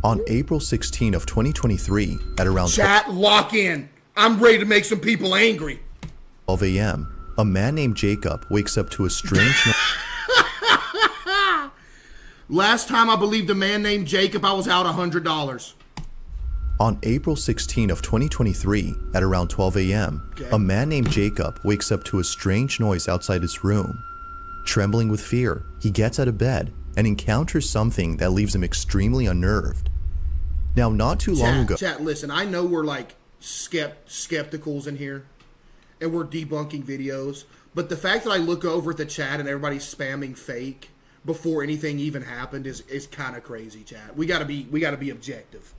On April 16 of 2023 at around Chat, lock in. I'm ready to make some people angry. 12 a.m., a man named Jacob wakes up to a strange Last time I believed a man named Jacob, I was out $100. On April 16 of 2023 at around 12 a.m., a man named Jacob wakes up to a strange noise outside his room. Trembling with fear, he gets out of bed and encounters something that leaves him extremely unnerved. Now, not too long ago... Chat, listen, I know we're like skepticals in here, and we're debunking videos, but the fact that I look over at the chat and everybody's spamming fake before anything even happened is kind of crazy, chat. We gotta be objective.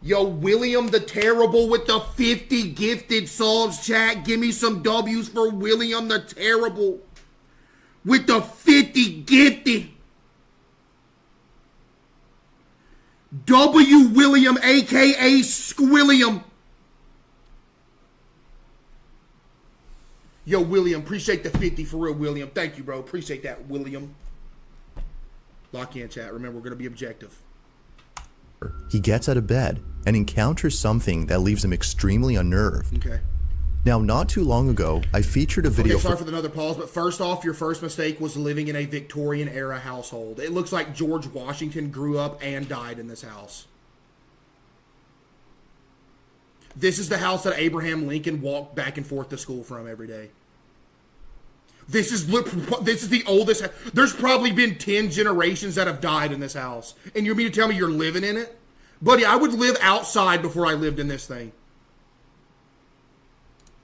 Yo, William the Terrible with the 50 gifted subs, chat. Give me some W's for William the Terrible with the 50 gifted. W. William, a.k.a. Squilliam. Yo, William, appreciate the 50 for real, William. Thank you, bro. Appreciate that, William. Lock in, chat. Remember, we're going to be objective. He gets out of bed and encounters something that leaves him extremely unnerved. Okay. Now, not too long ago, I featured a video... Okay, sorry for another pause, but first off, your first mistake was living in a Victorian-era household. It looks like George Washington grew up and died in this house. This is the house that Abraham Lincoln walked back and forth to school from every day. This is the oldest... There's probably been 10 generations that have died in this house. And you mean to tell me you're living in it? Buddy, I would live outside before I lived in this thing.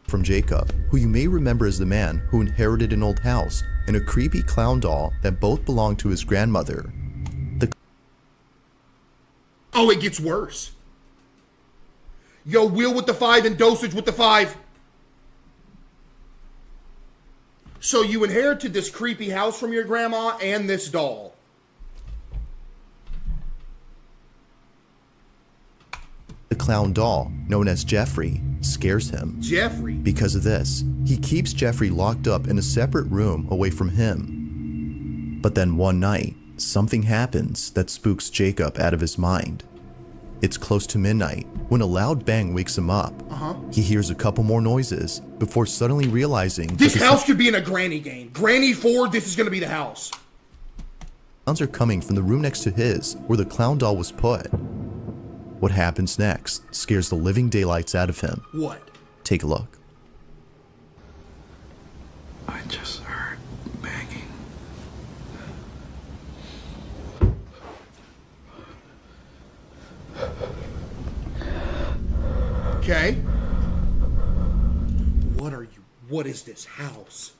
From Jacob, who you may remember as the man who inherited an old house and a creepy clown doll that both belonged to his grandmother. Oh, it gets worse. Yo, Will with the 5 and Dosage with the 5. So you inherited this creepy house from your grandma and this doll. The clown doll, known as Jeffrey, scares him. Jeffrey? Because of this, he keeps Jeffrey locked up in a separate room away from him. But then one night, something happens that spooks Jacob out of his mind. It's close to midnight when a loud bang wakes him up. He hears a couple more noises before suddenly realizing... This house could be in a Granny game. Granny Ford, this is going to be the house. Sounds are coming from the room next to his, where the clown doll was put. What happens next scares the living daylights out of him. What? Take a look. I just heard banging. Okay. What is this house?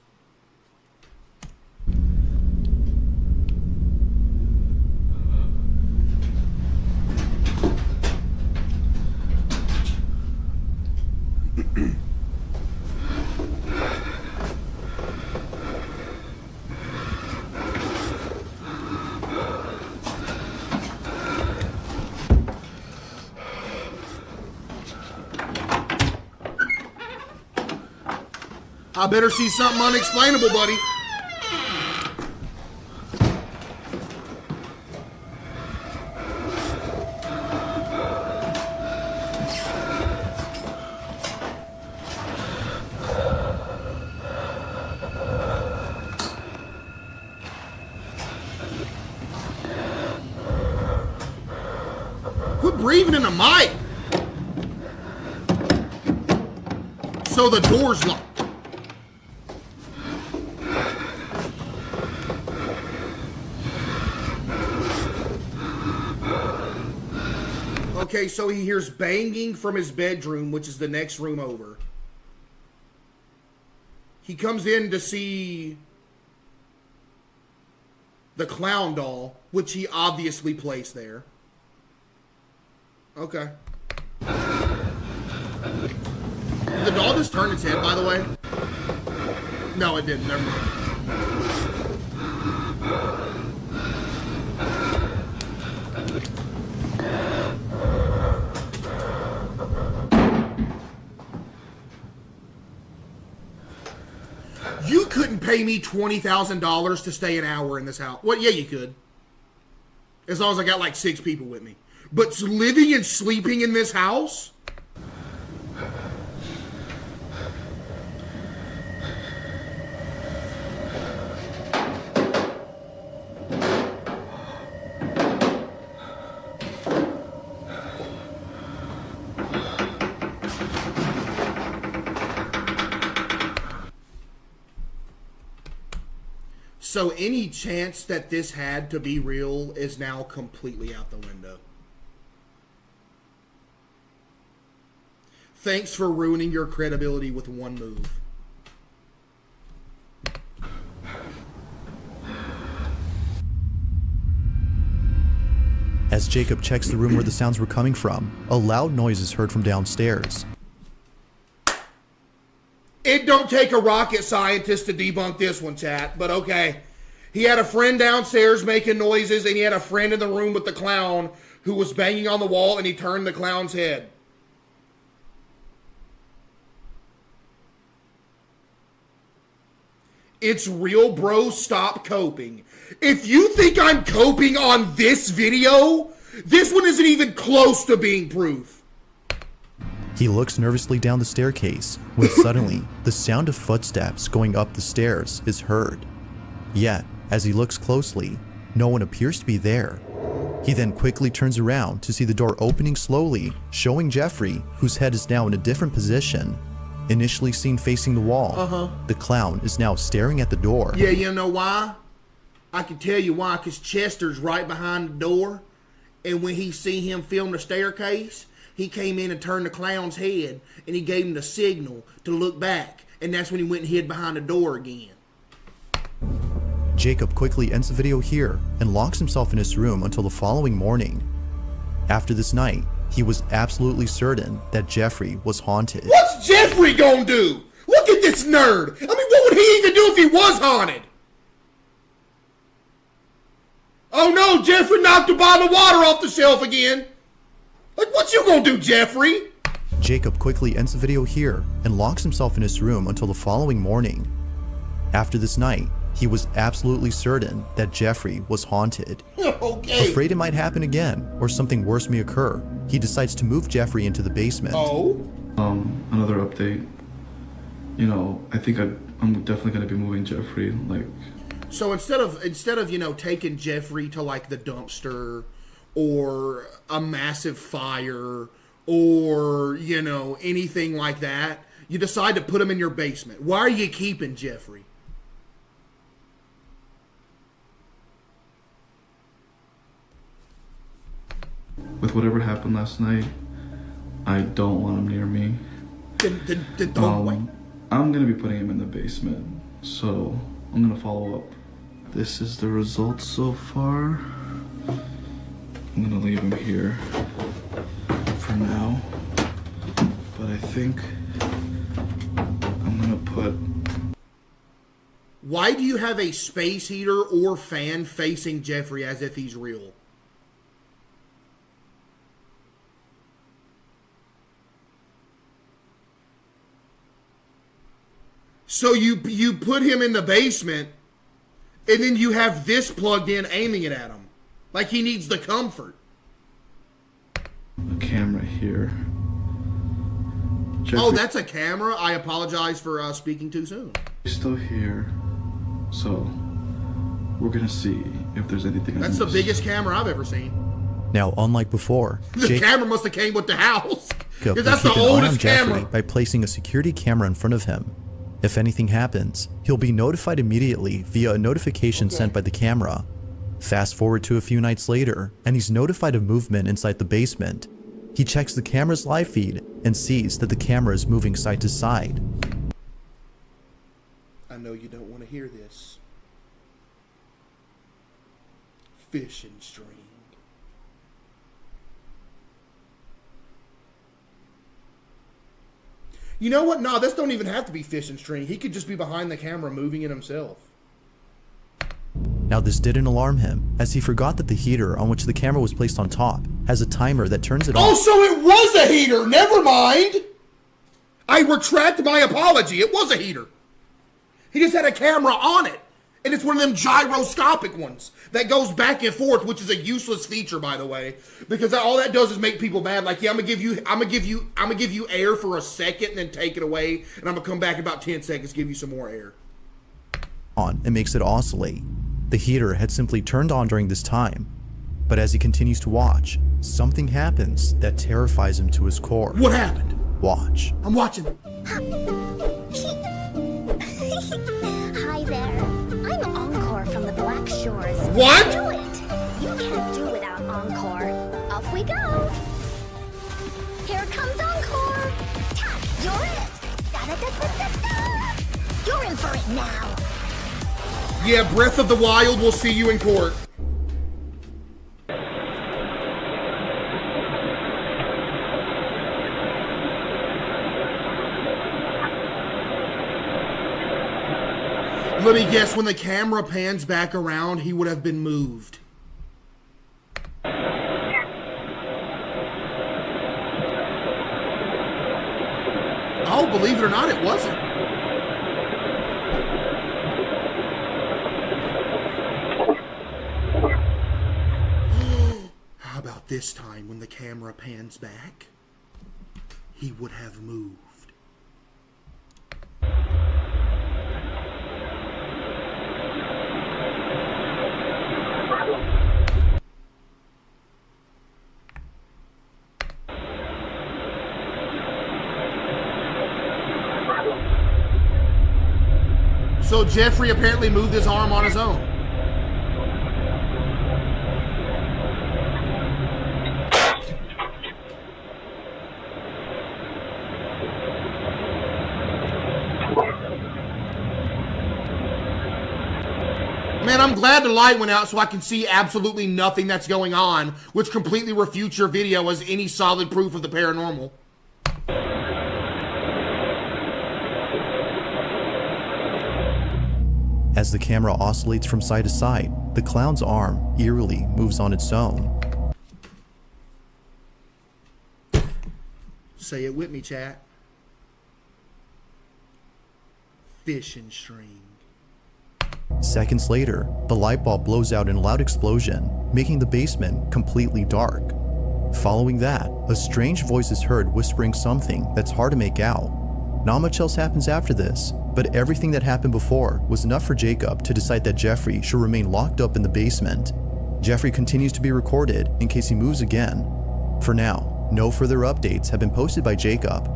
I better see something unexplainable, buddy. Quit breathing in the mic. So the door's locked. Okay, so he hears banging from his bedroom, which is the next room over. He comes in to see the clown doll, which he obviously placed there. Okay. Did the doll just turn its head, by the way? No, it didn't. Never mind. You couldn't pay me $20,000 to stay an hour in this house. Well, yeah, you could. As long as I got like 6 people with me. But living and sleeping in this house? So any chance that this had to be real is now completely out the window. Thanks for ruining your credibility with one move. As Jacob checks the room where the sounds were coming from, a loud noise is heard from downstairs. It don't take a rocket scientist to debunk this one, chat, but okay. He had a friend downstairs making noises, and he had a friend in the room with the clown who was banging on the wall, and he turned the clown's head. It's real, bro. Stop coping. If you think I'm coping on this video, this one isn't even close to being proof. He looks nervously down the staircase when suddenly the sound of footsteps going up the stairs is heard. Yet, as he looks closely, no one appears to be there. He then quickly turns around to see the door opening slowly, showing Jeffrey, whose head is now in a different position. Initially seen facing the wall, the clown is now staring at the door. Yeah, you know why? I can tell you why, because Chester's right behind the door, and when he seen him film the staircase, he came in and turned the clown's head, and he gave him the signal to look back, and that's when he went and hid behind the door again. Jacob quickly ends the video here and locks himself in his room until the following morning. After this night, he was absolutely certain that Jeffrey was haunted. What's Jeffrey gonna do? Look at this nerd! I mean, what would he even do if he was haunted? Oh no, Jeffrey knocked a bottle of water off the shelf again! Like, what you gonna do, Jeffrey? Jacob quickly ends the video here and locks himself in his room until the following morning. After this night, he was absolutely certain that Jeffrey was haunted. Okay. Afraid it might happen again or something worse may occur, he decides to move Jeffrey into the basement. Oh? Another update. You know, I think I'm definitely gonna be moving Jeffrey, like... So instead of, you know, taking Jeffrey to like the dumpster or a massive fire or, you know, anything like that, you decide to put him in your basement. Why are you keeping Jeffrey? With whatever happened last night, I don't want him near me. Then don't wait. I'm gonna be putting him in the basement, so I'm gonna follow up. This is the results so far. I'm gonna leave him here for now, but I think I'm gonna put... Why do you have a space heater or fan facing Jeffrey as if he's real? So you put him in the basement, and then you have this plugged in aiming it at him. Like he needs the comfort. A camera here. Oh, that's a camera? I apologize for speaking too soon. He's still here, so we're gonna see if there's anything. That's the biggest camera I've ever seen. Now, unlike before, The camera must have came with the house. Jacob Because that's will the keep an eye on oldest Jeffrey camera. by placing a security camera in front of him. If anything happens, he'll be notified immediately via a notification sent by the camera. Fast forward to a few nights later, and he's notified of movement inside the basement. He checks the camera's live feed and sees that the camera is moving side to side. I know you don't want to hear this. Fishing string. You know what? No, this don't even have to be fishing string. He could just be behind the camera moving it himself. Now this didn't alarm him, as he forgot that the heater on which the camera was placed on top has a timer that turns it Oh, off. so it was a heater. Never mind. I retract my apology. It was a heater. He just had a camera on it. And it's one of them gyroscopic ones that goes back and forth, which is a useless feature, by the way, because all that does is make people mad. Like, yeah, I'm gonna give you air for a second, and then take it away, and I'm gonna come back in about 10 seconds, give you some more air. On and makes it oscillate. The heater had simply turned on during this time, but as he continues to watch, something happens that terrifies him to his core. What happened? Watch. I'm watching. Hi there. I'm Encore from the Black Shores. What? Do it. You can't do without Encore. Off we go. Here comes Encore. Tack, you're it. Da-da-da-da-da-da. You're in for it now. Yeah, Breath of the Wild will see you in court. Let me guess, when the camera pans back around, he would have been moved. Oh, believe it or not, it wasn't. How about this time when the camera pans back? He would have moved. So Jeffrey apparently moved his arm on his own. Man, I'm glad the light went out so I can see absolutely nothing that's going on, which completely refutes your video as any solid proof of the paranormal. As the camera oscillates from side to side, the clown's arm eerily moves on its own. Say it with me, chat. Fishing string. Seconds later, the light bulb blows out in a loud explosion, making the basement completely dark. Following that, a strange voice is heard whispering something that's hard to make out. Not much else happens after this, but everything that happened before was enough for Jacob to decide that Jeffrey should remain locked up in the basement. Jeffrey continues to be recorded in case he moves again. For now, no further updates have been posted by Jacob,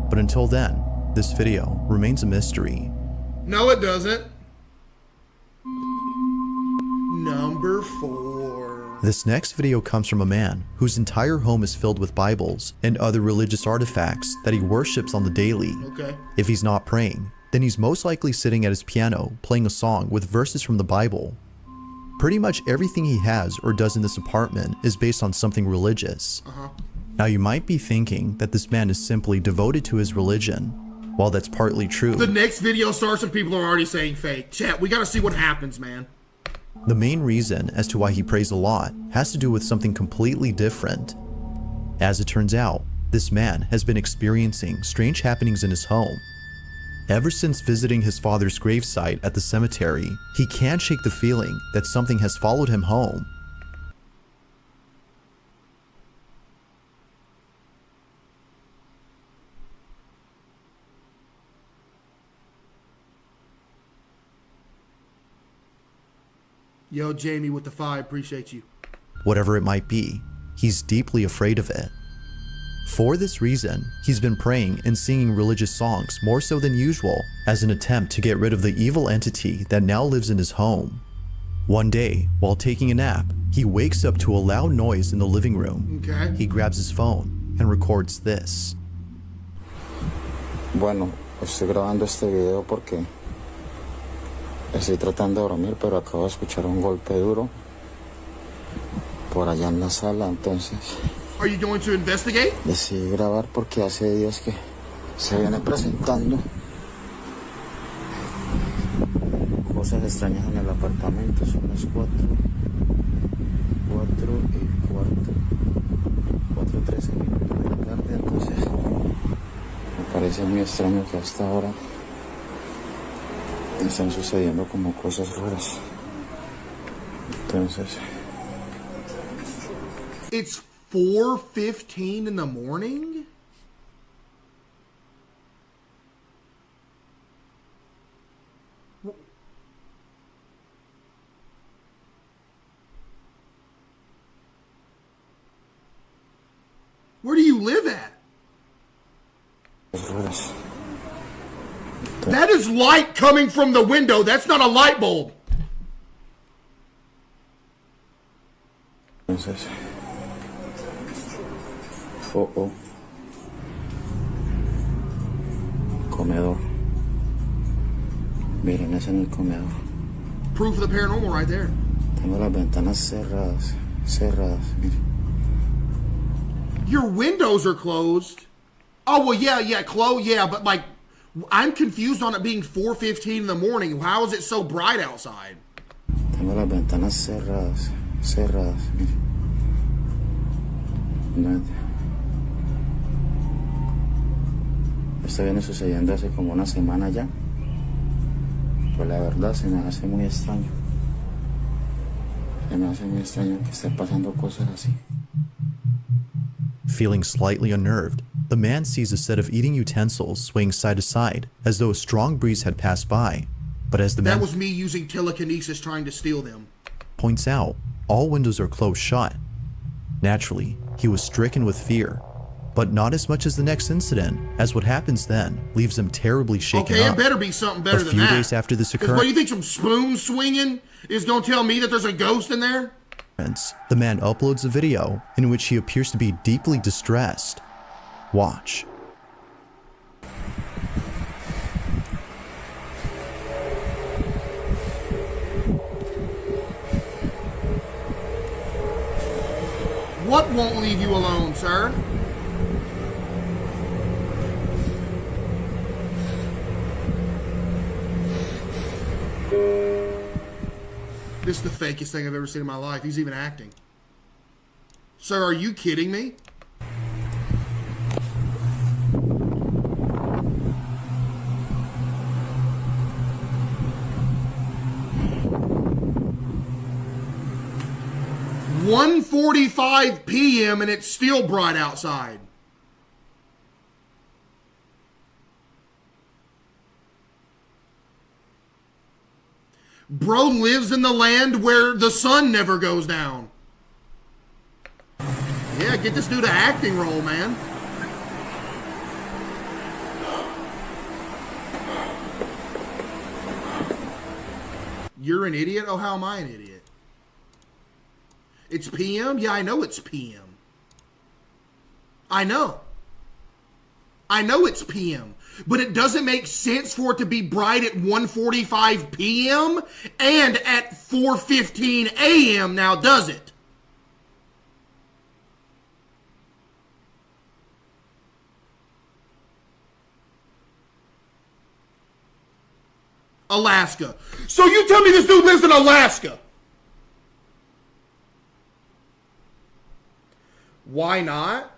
but until then, this video remains a mystery. No, it doesn't. Number 4. This next video comes from a man whose entire home is filled with Bibles and other religious artifacts that he worships on the daily. Okay. If he's not praying, then he's most likely sitting at his piano playing a song with verses from the Bible. Pretty much everything he has or does in this apartment is based on something religious. Now you might be thinking that this man is simply devoted to his religion. While that's partly true, The next video starts and people are already saying fake. Chat, we gotta see what happens, man. the main reason as to why he prays a lot has to do with something completely different. As it turns out, this man has been experiencing strange happenings in his home. Ever since visiting his father's gravesite at the cemetery, he can't shake the feeling that something has followed him home. Yo, Jamie with the 5, appreciate you. Whatever it might be, he's deeply afraid of it. For this reason, he's been praying and singing religious songs more so than usual as an attempt to get rid of the evil entity that now lives in his home. One day, while taking a nap, he wakes up to a loud noise in the living room. Okay. He grabs his phone and records this. Bueno, estoy grabando este video porque estoy tratando de dormir, pero acabo de escuchar un golpe duro por allá en la sala, entonces Are you going to investigate? decidí grabar porque hace días que se viene presentando cosas extrañas en el apartamento. Son las 4 y cuarto, 4:13 minutos de la tarde, entonces me parece muy extraño que a esta hora están sucediendo como cosas raras. Entonces, It's 4:15 in the morning? Where do you live at? cosas raras. That is light coming from the window. That's not a light bulb. Entonces, oh, comedor. Miren, es en el comedor. Proof of the paranormal right there. Tengo las ventanas cerradas, miren. Your windows are closed. Oh, well, yeah, but like, I'm confused on it being 4:15 in the morning. How is it so bright outside? Tengo las ventanas cerradas, miren. Esto viene sucediendo hace como una semana ya. Pues la verdad se me hace muy extraño. Se me hace muy extraño que estén pasando cosas así. Feeling slightly unnerved, the man sees a set of eating utensils swaying side to side as though a strong breeze had passed by. But as the That man was me using telekinesis trying to steal them. points out, all windows are closed shut. Naturally, he was stricken with fear, but not as much as the next incident, as what happens then leaves him terribly shaken Okay, up. it better be something better A than few that. days after this 'Cause what, you occurrence, think some spoon swinging is going to tell me that there's a ghost in there? the man uploads a video in which he appears to be deeply distressed. Watch. What won't leave you alone, sir? This is the fakest thing I've ever seen in my life. He's even acting. Sir, are you kidding me? "1:45 p.m. and it's still bright outside." Bro lives in the land where the sun never goes down. Yeah, get this dude an acting role, man. You're an idiot? Oh, how am I an idiot? It's PM? Yeah, I know it's PM. I know it's PM. But it doesn't make sense for it to be bright at 1:45 p.m. and at 4:15 a.m. now, does it? Alaska. So you tell me this dude lives in Alaska? Why not?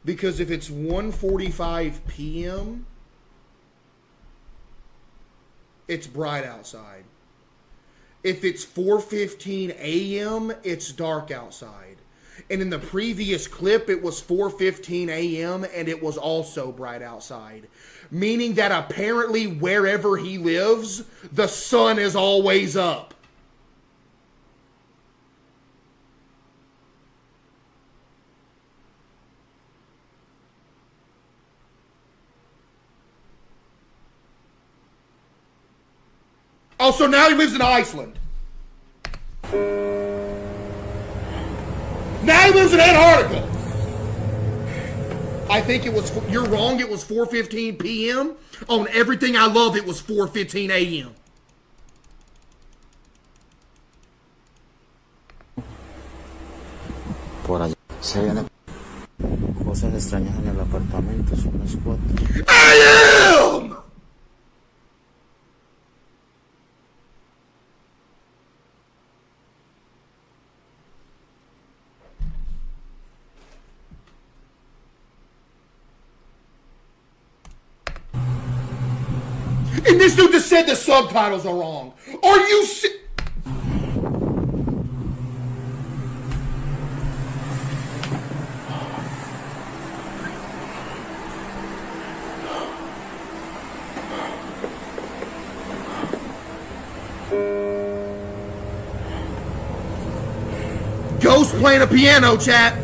Because if it's 1:45 p.m., it's bright outside. If it's 4:15 a.m., it's dark outside. And in the previous clip, it was 4:15 a.m. and it was also bright outside. Meaning that apparently wherever he lives, the sun is always up. Oh, so now he lives in Iceland. Now he lives in Antarctica. I think it was, you're wrong, it was 4:15 p.m. On Everything I Love, it was 4:15 a.m. Por allá se vienen cosas extrañas en el apartamento, son las 4. I am! This dude just said the subtitles are wrong. Are you Ghost playing a piano, chat.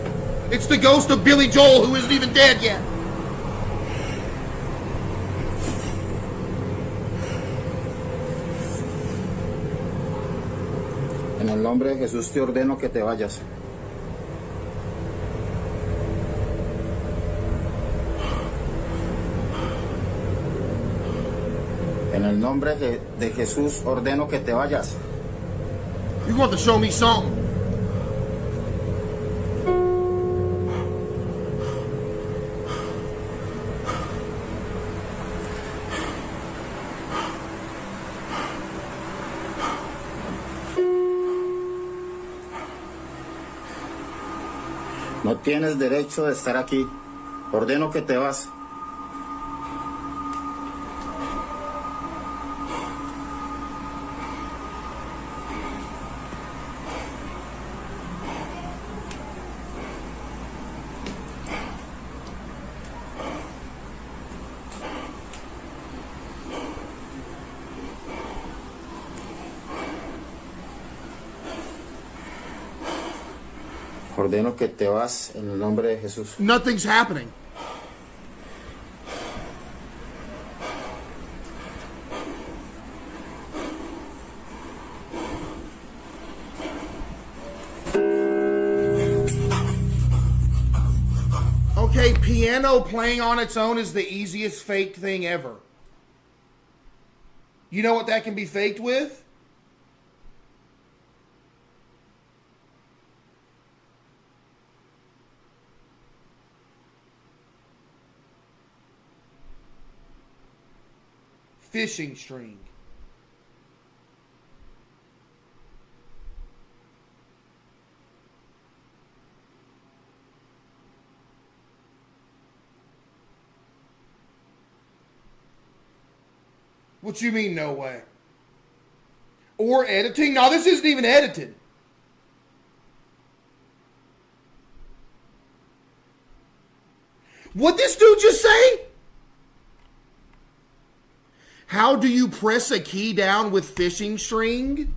It's the ghost of Billy Joel, who isn't even dead yet. En el nombre de Jesús te ordeno que te vayas. En el nombre de Jesús ordeno que te vayas. You want to show me something? No tienes derecho de estar aquí. Ordeno que te vas. Ordeno que te vas en el nombre de Jesús. Nothing's happening. Okay, piano playing on its own is the easiest faked thing ever. You know what that can be faked with? Fishing string. What you mean, no way? Or editing? No, this isn't even edited. What this dude just say? How do you press a key down with fishing string?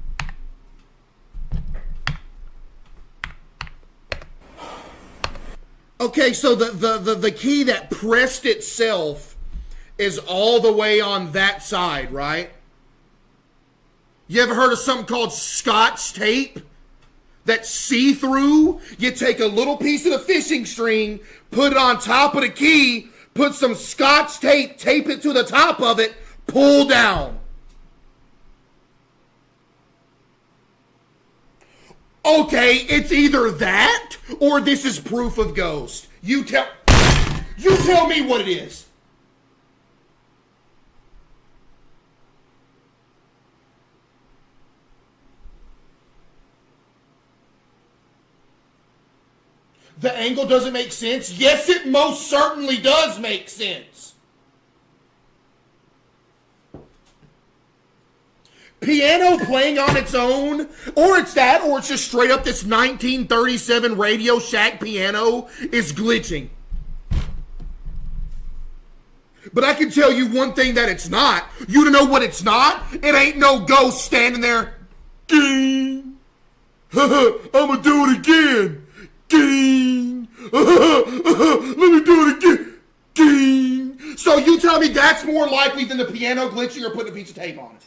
Okay, so the key that pressed itself is all the way on that side, right? You ever heard of something called Scotch tape? That's see-through? You take a little piece of the fishing string, put it on top of the key, put some Scotch tape, tape it to the top of it, pull down. Okay, it's either that or this is proof of ghost. You tell me what it is. The angle doesn't make sense? Yes, it most certainly does make sense. Piano playing on its own, or it's that, or it's just straight up this 1937 Radio Shack piano is glitching. But I can tell you one thing that it's not. You to know what it's not? It ain't no ghost standing there. Ging. I'ma do it again. Ging. Let me do it again. Ging. So you tell me that's more likely than the piano glitching or putting a piece of tape on it.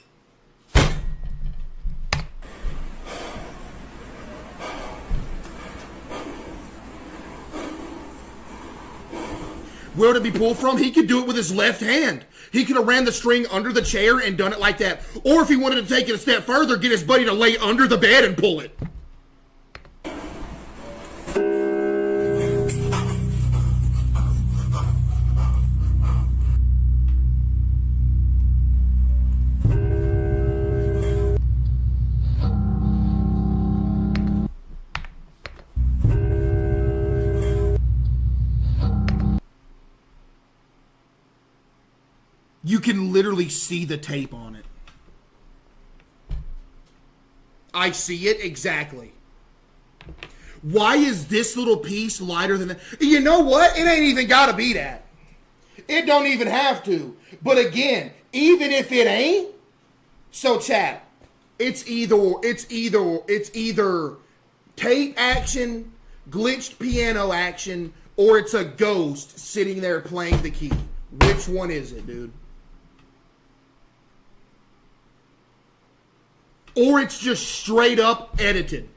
Where did he pull from? He could do it with his left hand. He could have ran the string under the chair and done it like that. Or if he wanted to take it a step further, get his buddy to lay under the bed and pull it. can literally see the tape on it. I see it exactly. Why is this little piece lighter than that? You know what? It ain't even got to be that. It don't even have to. But again, even if it ain't, so chat, it's either tape action, glitched piano action, or it's a ghost sitting there playing the key. Which one is it, dude? Or it's just straight up edited.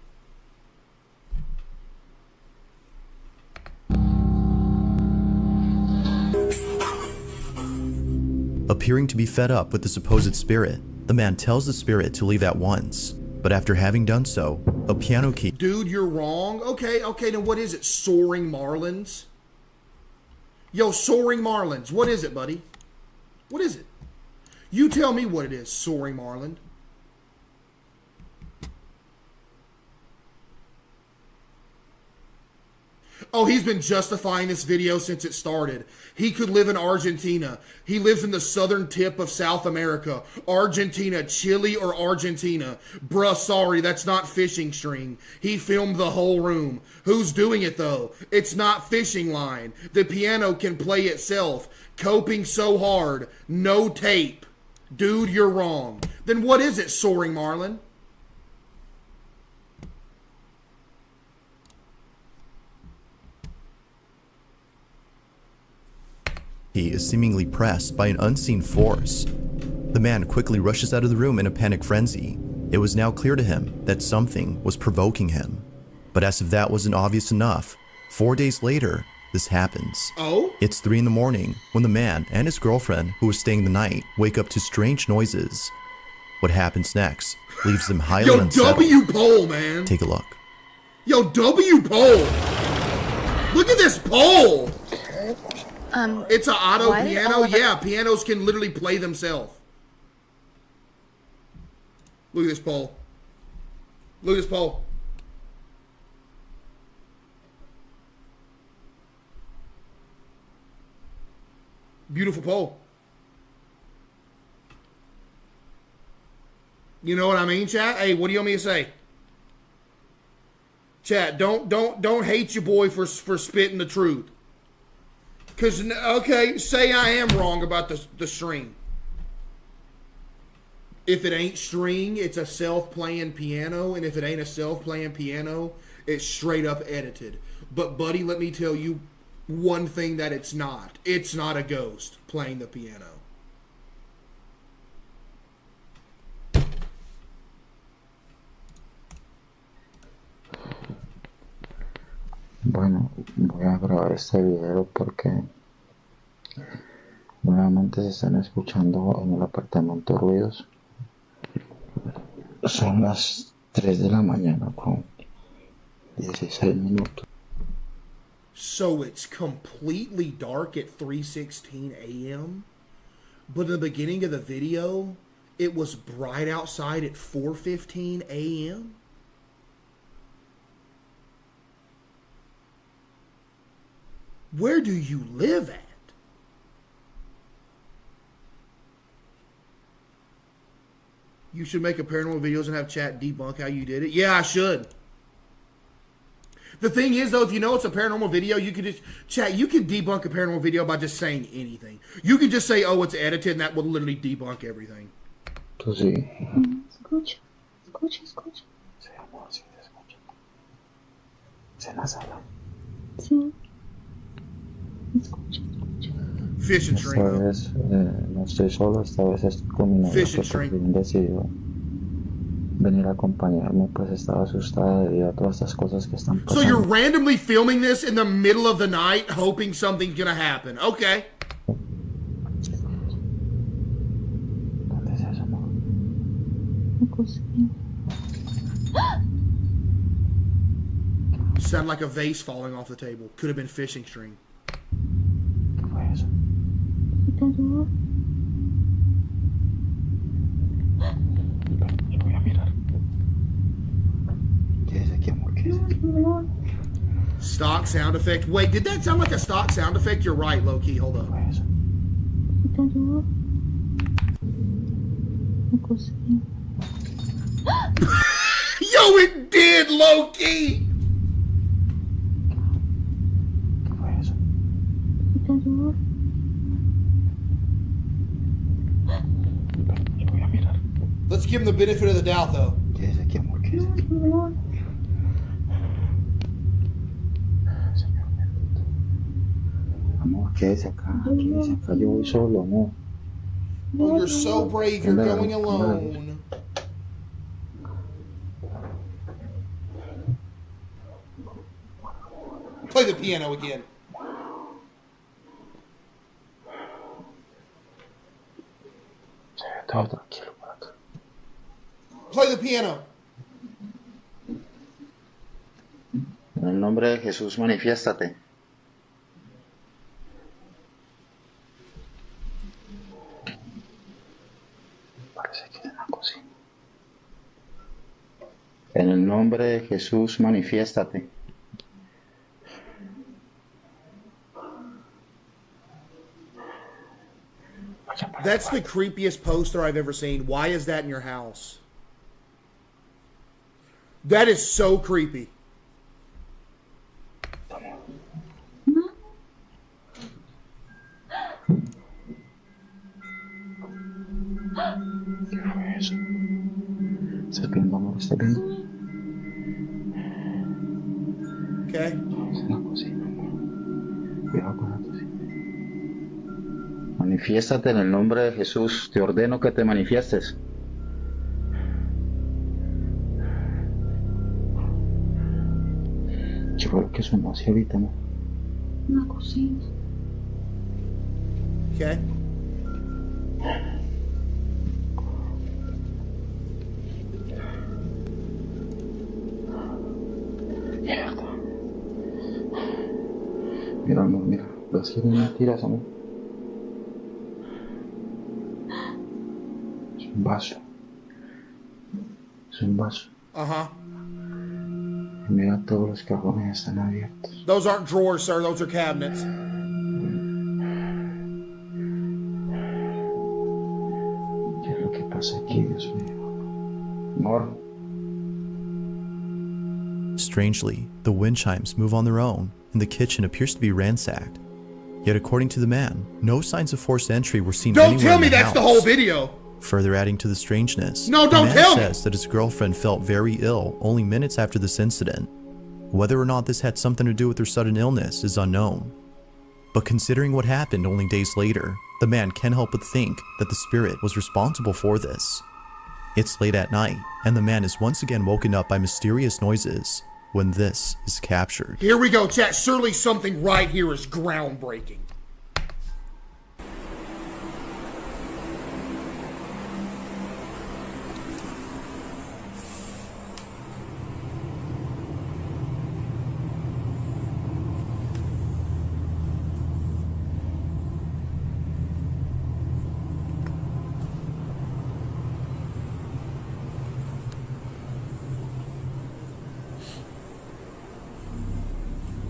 Appearing to be fed up with the supposed spirit, the man tells the spirit to leave at once. But after having done so, a piano key... Dude, you're wrong. Okay, then what is it? Soaring Marlins? Yo, Soaring Marlins. What is it, buddy? What is it? You tell me what it is, Soaring Marlin. Oh, he's been justifying this video since it started. He could live in Argentina. He lives in the southern tip of South America. Argentina, Chile, or Argentina. Bruh, sorry, that's not fishing string. He filmed the whole room. Who's doing it, though? It's not fishing line. The piano can play itself. Coping so hard. No tape. Dude, you're wrong. Then what is it, Soaring Marlin? He is seemingly pressed by an unseen force. The man quickly rushes out of the room in a panic frenzy. It was now clear to him that something was provoking him. But as if that wasn't obvious enough, 4 days later, this happens. Oh? It's 3 in the morning when the man and his girlfriend, who was staying the night, wake up to strange noises. What happens next leaves them highly Yo, unsettled. W pole, man. Take a look. Yo, W pole. Look at this pole. It's an auto piano. Yeah, pianos can literally play themselves. Look at this pole. Look at this pole. Beautiful pole. You know what I mean, chat? Hey, what do you want me to say? Chat, don't hate your boy for spitting the truth. Because, okay, say I am wrong about the string. If it ain't string, it's a self-playing piano. And if it ain't a self-playing piano, it's straight up edited. But, buddy, let me tell you one thing that it's not. It's not a ghost playing the piano. Bueno, voy a grabar este video porque nuevamente se están escuchando en el apartamento ruidos. Son las 3 de la mañana con 16 minutos. So it's completely dark at 3:16 a.m. But in the beginning of the video, it was bright outside at 4:15 a.m. Where do you live at? You should make a paranormal videos and have chat debunk how you did it. Yeah, I should. The thing is, though, if you know it's a paranormal video, you can just chat. You can debunk a paranormal video by just saying anything. You can just say, "Oh, it's edited," and that will literally debunk everything. Tú sí. Escucha. Sí, amor, sí te escucho. ¿Es en la sala? Sí. Fish and Esta string. vez no estoy solo, esta vez estoy con mi novia Fish que and por string. fin decidió venir a acompañarme, pues estaba asustada debido a todas estas cosas que están So you're pasando. randomly filming this in the middle of the night, hoping something's gonna happen. Okay. ¿Dónde es eso, amor? La cocina. Sounded like a vase falling off the table. Could have been fishing string. ¿Qué fue eso? ¿Te ayudo? Espera, yo voy a mirar. ¿Qué es aquí, amor? ¿Qué es aquí? Stock sound effect. Wait, did that sound like a stock sound effect? You're right, low key. Hold ¿Qué up. fue eso? ¿Te ayudo? cocina. Yo, it did, Loki! ¿Qué fue eso? Computador. Yo voy a mirar. Let's give him the benefit of the doubt, though. Quédese aquí, amor, quédese aquí. Computador. Señor bendito. Amor, quédese acá, quédese acá. Yo voy solo, amor. Oh, you're so brave, you're going alone. Play the piano again. Sí, todo tranquilo por acá. Play the piano. En el nombre de Jesús, manifiéstate. Parece que es en la cocina. En el nombre de Jesús, manifiéstate. That's the creepiest poster I've ever seen. Why is that in your house? That is so creepy. ¿Qué fue eso? ¿Estás viendo, amor? ¿Estás viendo? Okay. Es en la cocina, amor. Cuidado con la cocina. Manifiéstate en el nombre de Jesús. Te ordeno que te manifiestes. ¿Qué fue lo que sonó así ahorita, amor? Una cocina. Okay. Mierda. Mira, amor, mira. ¿Ves que no tiras, amor? Es un vaso. Es un vaso. Uh-huh. Y mira, todos los cajones están abiertos. Those aren't drawers, sir. Those are cabinets. ¿Qué es lo que pasa aquí, Dios mío? Amor. Strangely, the wind chimes move on their own, and the kitchen appears to be ransacked. Yet according to the man, no signs of forced entry were seen Don't anywhere tell in me the that's house. the whole video. Further adding to the strangeness, No, don't the man tell me. says that his girlfriend felt very ill only minutes after this incident. Whether or not this had something to do with her sudden illness is unknown. But considering what happened only days later, the man can't help but think that the spirit was responsible for this. It's late at night, and the man is once again woken up by mysterious noises when this is captured. Here we go, chat. Surely something right here is groundbreaking.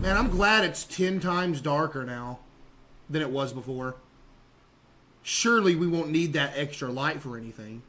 Man, I'm glad it's 10 times darker now than it was before. Surely we won't need that extra light for anything.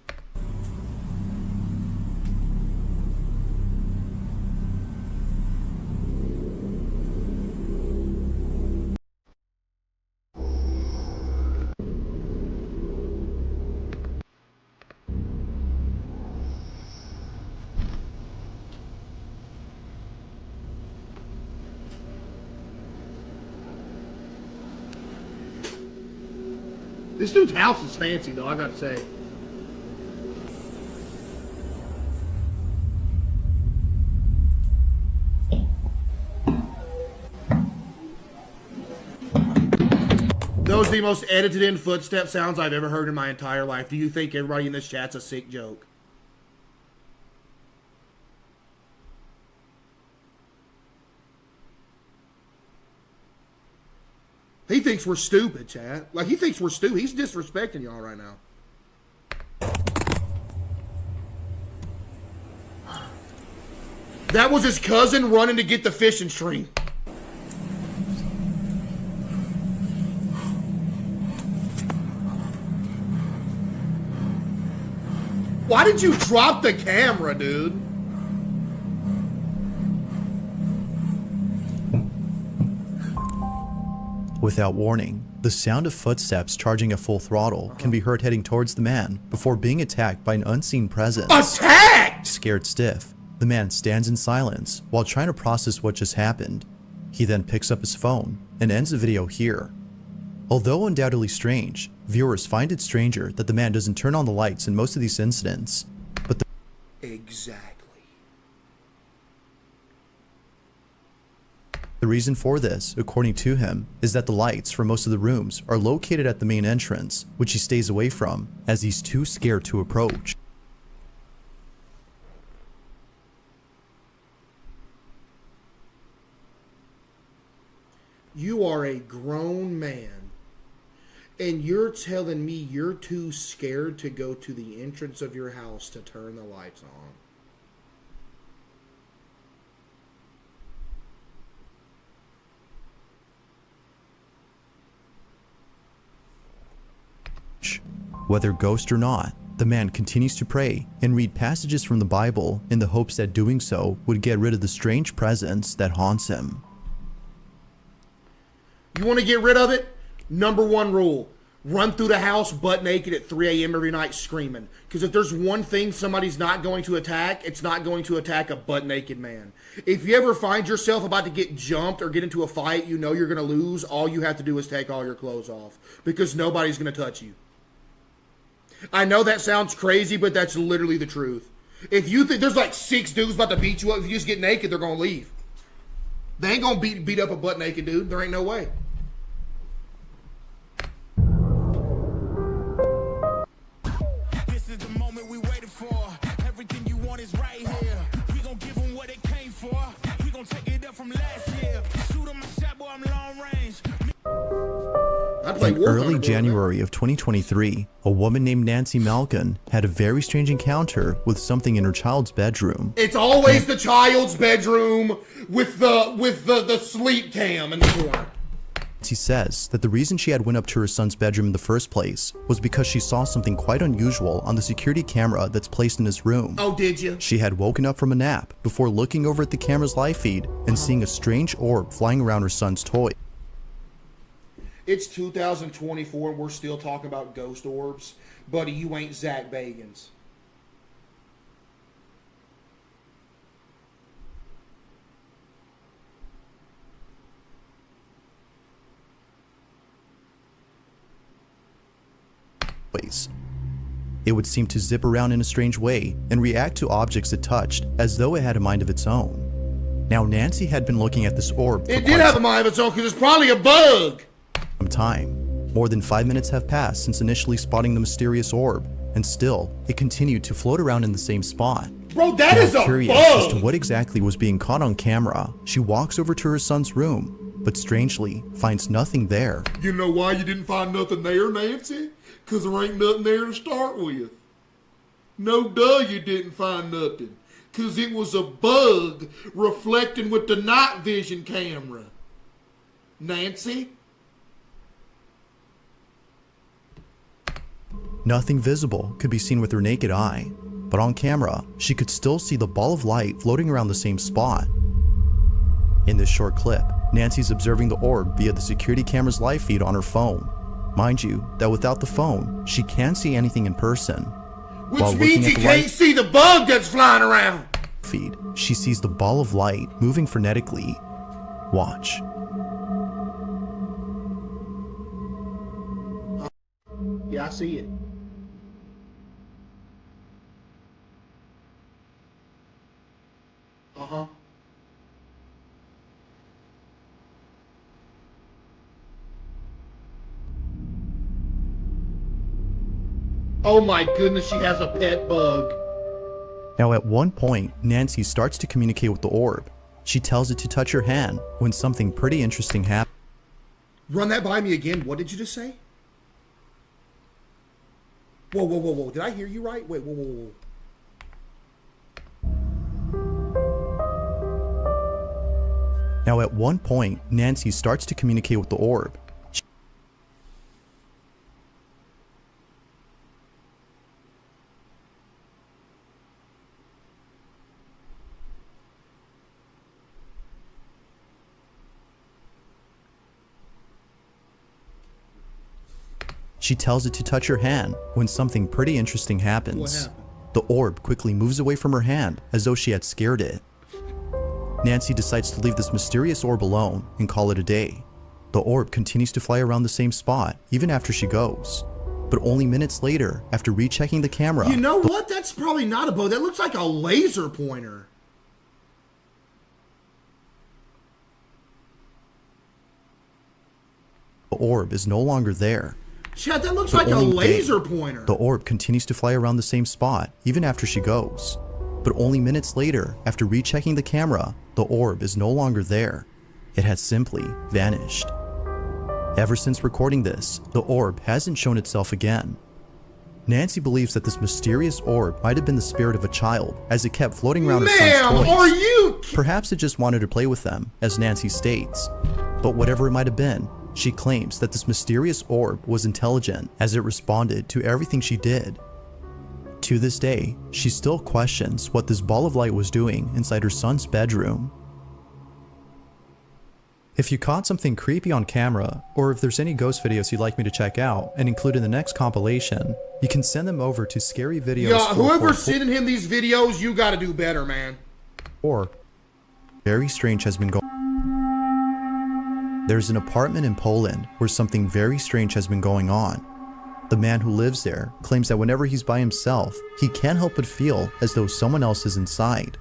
This dude's house is fancy, though, I gotta say. Those are the most edited in footstep sounds I've ever heard in my entire life. Do you think everybody in this chat's a sick joke? He thinks we're stupid, chat. Like, he thinks we're stupid. He's disrespecting y'all right now. That was his cousin running to get the fishing string. Why did you drop the camera, dude? Without warning, the sound of footsteps charging at full throttle can be heard heading towards the man before being attacked by an unseen presence. Attacked! Scared stiff, the man stands in silence while trying to process what just happened. He then picks up his phone and ends the video here. Although undoubtedly strange, viewers find it stranger that the man doesn't turn on the lights in most of these incidents, but Exactly. the reason for this, according to him, is that the lights for most of the rooms are located at the main entrance, which he stays away from as he's too scared to approach. You are a grown man, and you're telling me you're too scared to go to the entrance of your house to turn the lights on. Whether ghost or not, the man continues to pray and read passages from the Bible in the hopes that doing so would get rid of the strange presence that haunts him. You want to get rid of it? Number one rule. Run through the house butt naked at 3 a.m. every night screaming. Because if there's one thing somebody's not going to attack, it's not going to attack a butt naked man. If you ever find yourself about to get jumped or get into a fight, you know you're going to lose, all you have to do is take all your clothes off. Because nobody's going to touch you. I know that sounds crazy, but that's literally the truth. If you think there's like 6 dudes about to beat you up, if you just get naked, they're going to leave. They ain't going to beat up a butt naked dude. There ain't no way. This is the moment we waited for. Everything you want is right here. We gon' give them what they came for. We gon' take it up from last year. Shoot 'em a shot, boy, I'm long range. In early January of 2023, a woman named Nancy Malkin had a very strange encounter with something in her child's bedroom. It's always the child's bedroom with the sleep cam in the corner. She says that the reason she had went up to her son's bedroom in the first place was because she saw something quite unusual on the security camera that's placed in his room. Oh, did you? She had woken up from a nap before looking over at the camera's live feed and seeing a strange orb flying around her son's toy. It's 2024 and we're still talking about ghost orbs. Buddy, you ain't Zach Bagans. It would seem to zip around in a strange way and react to objects it touched as though it had a mind of its own. Now Nancy had been looking at this orb for It did have a mind of its own because it's probably a bug. some time. More than 5 minutes have passed since initially spotting the mysterious orb, and still, it continued to float around in the same spot. Bro, that is a Curious bug. as to what exactly was being caught on camera, she walks over to her son's room, but strangely finds nothing there. You know why you didn't find nothing there, Nancy? Because there ain't nothing there to start with. No duh, you didn't find nothing. Because it was a bug reflecting with the night vision camera. Nancy? Nothing visible could be seen with her naked eye, but on camera, she could still see the ball of light floating around the same spot. In this short clip, Nancy's observing the orb via the security camera's live feed on her phone. Mind you, that without the phone, she can't see anything in person. Which While means looking you at the can't live see the bug that's flying around. feed, she sees the ball of light moving frenetically. Watch. Yeah, I see it. Uh-huh. Oh my goodness, she has a pet bug. Now at one point, Nancy starts to communicate with the orb. She tells it to touch her hand when something pretty interesting happens. Run that by me again. What did you just say? Whoa, whoa, whoa, whoa. Did I hear you right? Wait, whoa, whoa, whoa. Now at one point, Nancy starts to communicate with the orb. She tells it to touch her hand when something pretty interesting happens. What happened? The orb quickly moves away from her hand as though she had scared it. Nancy decides to leave this mysterious orb alone and call it a day. The orb continues to fly around the same spot even after she goes. But only minutes later, after rechecking the camera... You know what? That's probably not a bow. That looks like a laser pointer. The orb is no longer there. Chad, that looks like a laser pointer. The orb continues to fly around the same spot even after she goes. But only minutes later, after rechecking the camera, the orb is no longer there. It had simply vanished. Ever since recording this, the orb hasn't shown itself again. Nancy believes that this mysterious orb might have been the spirit of a child as it kept floating around her son's toys. Are you... Perhaps it just wanted to play with them, as Nancy states. But whatever it might have been, she claims that this mysterious orb was intelligent as it responded to everything she did. To this day, she still questions what this ball of light was doing inside her son's bedroom. If you caught something creepy on camera, or if there's any ghost videos you'd like me to check out and include in the next compilation, you can send them over to scaryvideos. Yeah, whoever's sending him these videos, you gotta do better, man. Or very strange has been going. There's an apartment in Poland where something very strange has been going on. The man who lives there claims that whenever he's by himself, he can't help but feel as though someone else is inside.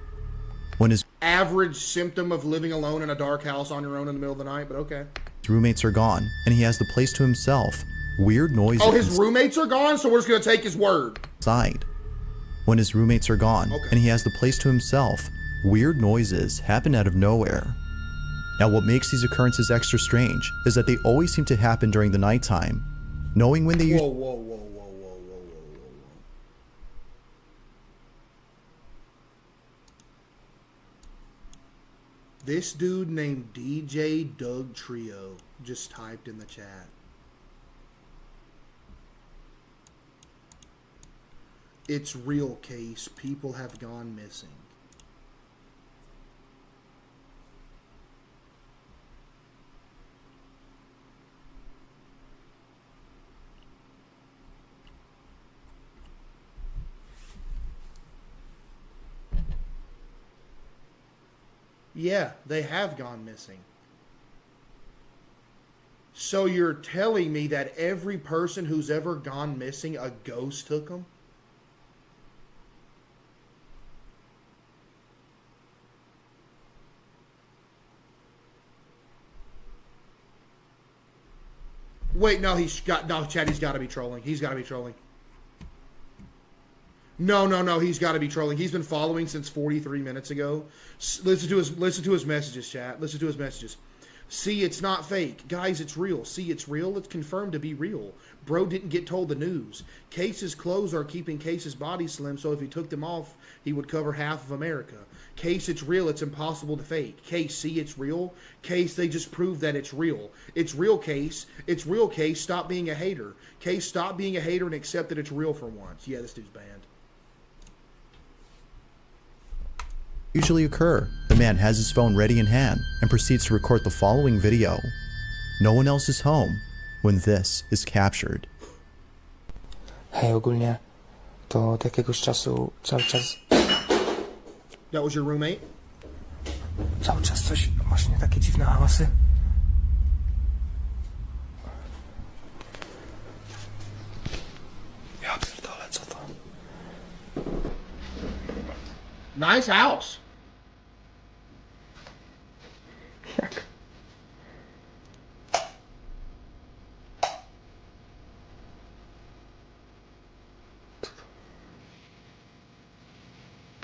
When his Average symptom of living alone in a dark house on your own in the middle of the night, but okay. roommates are gone and he has the place to himself, weird noises. Oh, his roommates are gone, so we're just gonna take his word. Inside. When his roommates are gone and he has the place to himself, weird noises happen out of nowhere. Now what makes these occurrences extra strange is that they always seem to happen during the nighttime. Knowing when they Whoa. This dude named DJ Doug Trio just typed in the chat. It's real, Case. People have gone missing. Yeah, they have gone missing. So you're telling me that every person who's ever gone missing, a ghost took them? Wait, no, Chad, he's got to be trolling. He's got to be trolling. No, he's got to be trolling. He's been following since 43 minutes ago. Listen to his messages, chat. Listen to his messages. See, it's not fake. Guys, it's real. See, it's real. It's confirmed to be real. Bro didn't get told the news. Case's clothes are keeping Case's body slim, so if he took them off, he would cover half of America. Case, it's real. It's impossible to fake. Case, see, it's real. Case, they just proved that it's real. It's real, Case. It's real, Case. Stop being a hater. Case, stop being a hater and accept that it's real for once. Yeah, this dude's banned. usually occur. The man has his phone ready in hand and proceeds to record the following video. No one else is home when this is captured. Hej, ogólnie to od jakiegoś czasu cały czas That was your roommate? coś, właśnie takie dziwne hałasy. Ja pierdolę, co to? Nice house. Jak?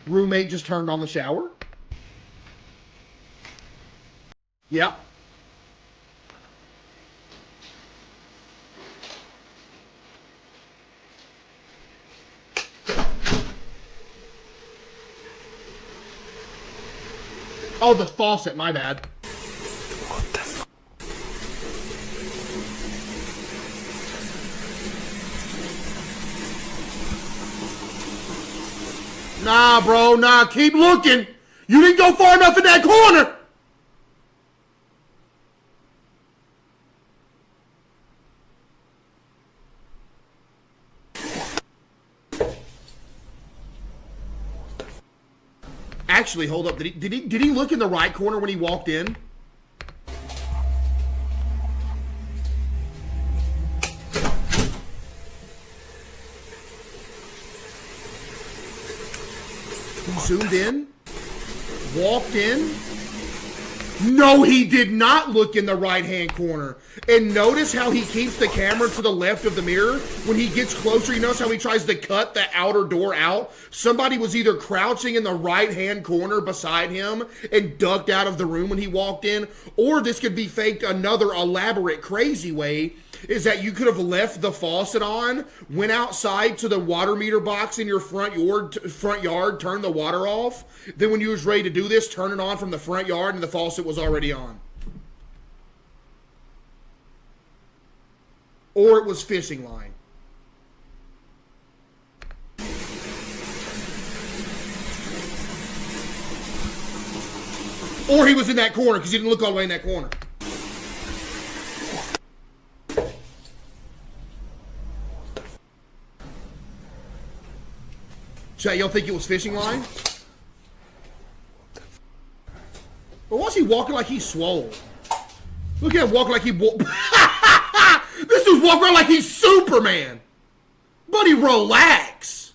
Roommate just turned on the shower? Yep. Oh, the faucet, my bad. What the f... Nah, bro, nah, keep looking. You didn't go far enough in that corner. Actually, hold up. Did he look in the right corner when he walked in? He zoomed in, walked in. No, he did not look in the right-hand corner. And notice how he keeps the camera to the left of the mirror. When he gets closer, you notice how he tries to cut the outer door out? Somebody was either crouching in the right-hand corner beside him and ducked out of the room when he walked in, or this could be faked another elaborate, crazy way, is that you could have left the faucet on, went outside to the water meter box in your front yard, turned the water off. Then when you was ready to do this, turn it on from the front yard and the faucet was already on. Or it was fishing line. Or he was in that corner because he didn't look all the way in that corner. Chat, y'all think it was fishing line? Or was he walking like he's swole? Look at him walking like he... This dude's walking around like he's Superman! Buddy, relax!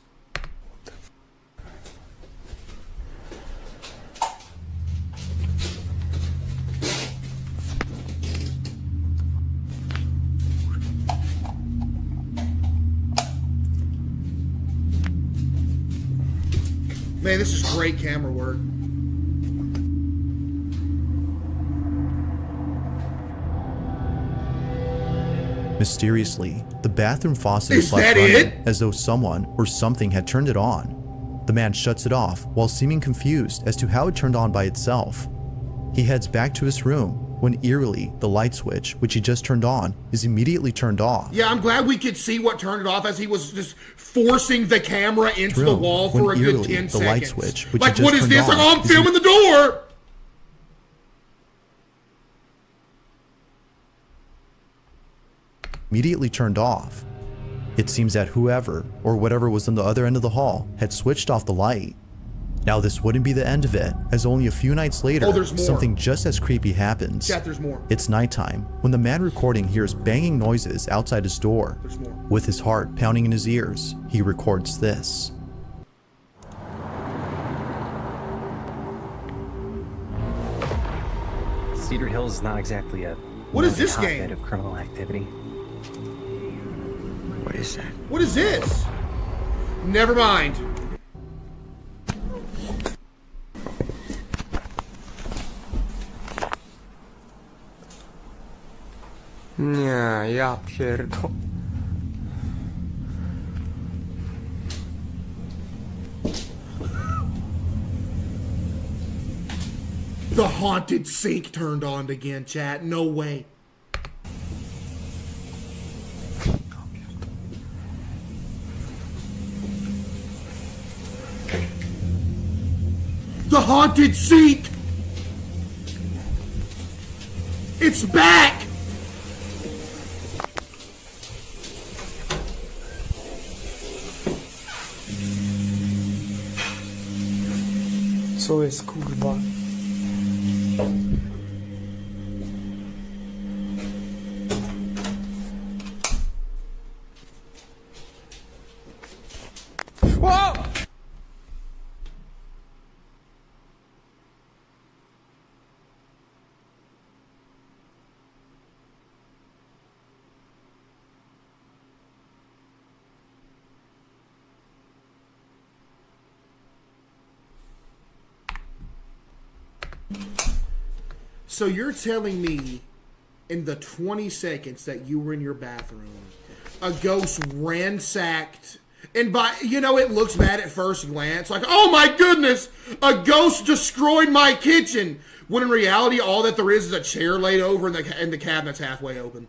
Man, this is great camera work. Mysteriously, the bathroom faucet Is left that running it? as though someone or something had turned it on. The man shuts it off while seeming confused as to how it turned on by itself. He heads back to his room when eerily the light switch, which he just turned on, is immediately turned off. Yeah, I'm glad we could see what turned it off as he was just forcing the camera into the wall for a good 10 seconds. The light switch, which like, he just what is turned this? on, Like, oh, I'm filming the door! Immediately turned off. It seems that whoever or whatever was on the other end of the hall had switched off the light. Now this wouldn't be the end of it, as only a few nights later, there's more. something just as creepy happens. Chat, there's more. It's nighttime when the man recording hears banging noises outside his door. There's more. With his heart pounding in his ears, he records this. Cedar Hills is not exactly a What is this hotbed game? of criminal activity. What is that? What is this? Never mind. Nie, ja pierdol... The haunted sink turned on again, chat. No way. The haunted sink! It's back! Co jest, kurwa? O! So you're telling me in the 20 seconds that you were in your bathroom, a ghost ransacked, and by, you know, it looks bad at first glance, like, oh my goodness, a ghost destroyed my kitchen, when in reality all that there is a chair laid over and the cabinet's halfway open.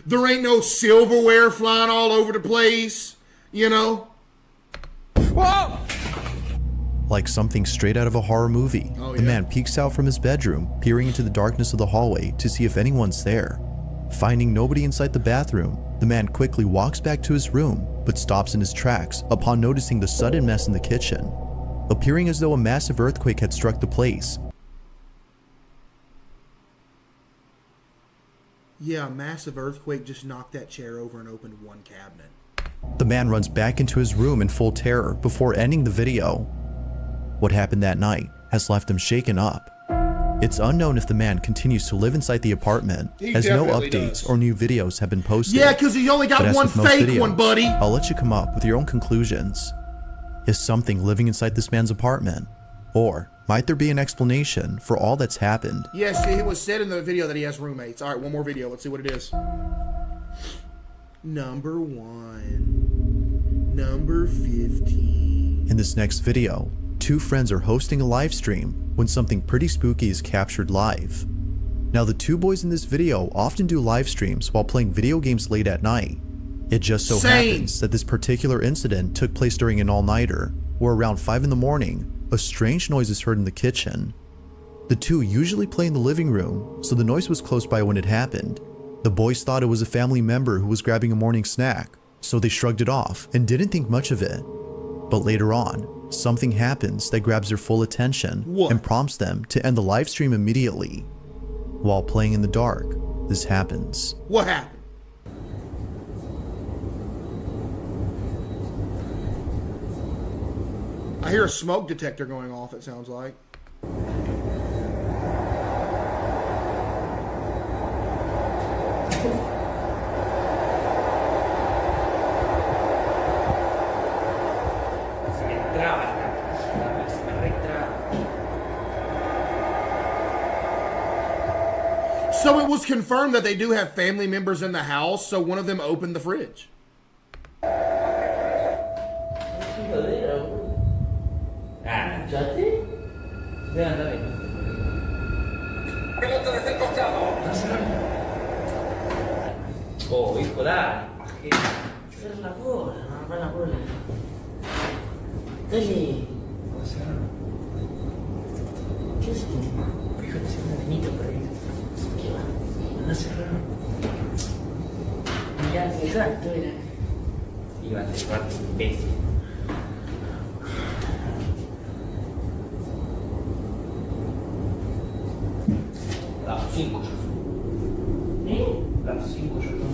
There ain't no silverware flying all over the place, you know? Whoa! Like something straight out of a horror movie, Oh, the yeah. man peeks out from his bedroom, peering into the darkness of the hallway to see if anyone's there. Finding nobody inside the bathroom, the man quickly walks back to his room but stops in his tracks upon noticing the sudden mess in the kitchen, appearing as though a massive earthquake had struck the place. Yeah, a massive earthquake just knocked that chair over and opened one cabinet. The man runs back into his room in full terror before ending the video. What happened that night has left him shaken up. It's unknown if the man continues to live inside the apartment, He as no definitely updates does. or new videos have been posted. Yeah, because he only But got as one with most fake videos, one, buddy. I'll let you come up with your own conclusions. Is something living inside this man's apartment? Or might there be an explanation for all that's happened? Yes, it was said in the video that he has roommates. All right, one more video. Let's see what it is. Number 1. Number 15. In this next video, two friends are hosting a live stream when something pretty spooky is captured live. Now, the two boys in this video often do live streams while playing video games late at night. It just so happens that this particular incident took place during an all-nighter, where around 5 in the morning, a strange noise is heard in the kitchen. The two usually play in the living room, so the noise was close by when it happened. The boys thought it was a family member who was grabbing a morning snack, so they shrugged it off and didn't think much of it. But later on, something happens that grabs their full attention and prompts them to end the live stream immediately. While playing in the dark, this happens. What happened? I hear a smoke detector going off, it sounds like. So it was confirmed that they do have family members in the house, so one of them opened the fridge. Oh, hijo, dale. Cierra la cola, no, para la cola. Dale. ¿Qué es esto? Fíjate si hay un niñito por ahí. ¿Qué va? Anda a cerrar. Ya, exacto, era. Iba a cerrar, imbécil. Las 5 ya son. ¿Eh? Las 5 ya son.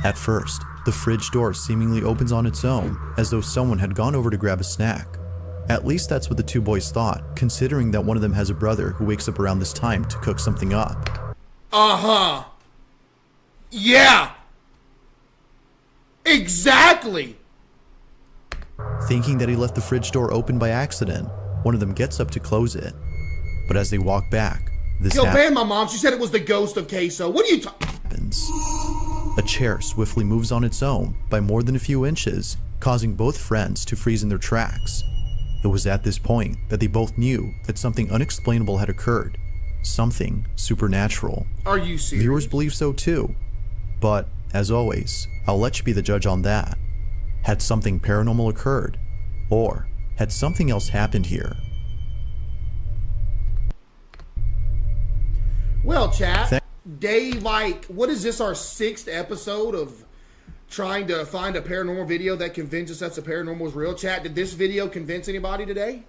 At first, the fridge door seemingly opens on its own, as though someone had gone over to grab a snack. At least that's what the two boys thought, considering that one of them has a brother who wakes up around this time to cook something up. Uh-huh. Yeah. Exactly. Thinking that he left the fridge door open by accident, one of them gets up to close it. But as they walk back, this Yo, ban my mom. She said it was the ghost of CaseOh. What are you talking? Happens. A chair swiftly moves on its own by more than a few inches, causing both friends to freeze in their tracks. It was at this point that they both knew that something unexplainable had occurred. Something supernatural. Are you serious? Viewers believe so too. But, as always, I'll let you be the judge on that. Had something paranormal occurred? Or had something else happened here? Well, chat, day like, what is this, our 6th episode of trying to find a paranormal video that convinces us that paranormal is real? Chat, did this video convince anybody today?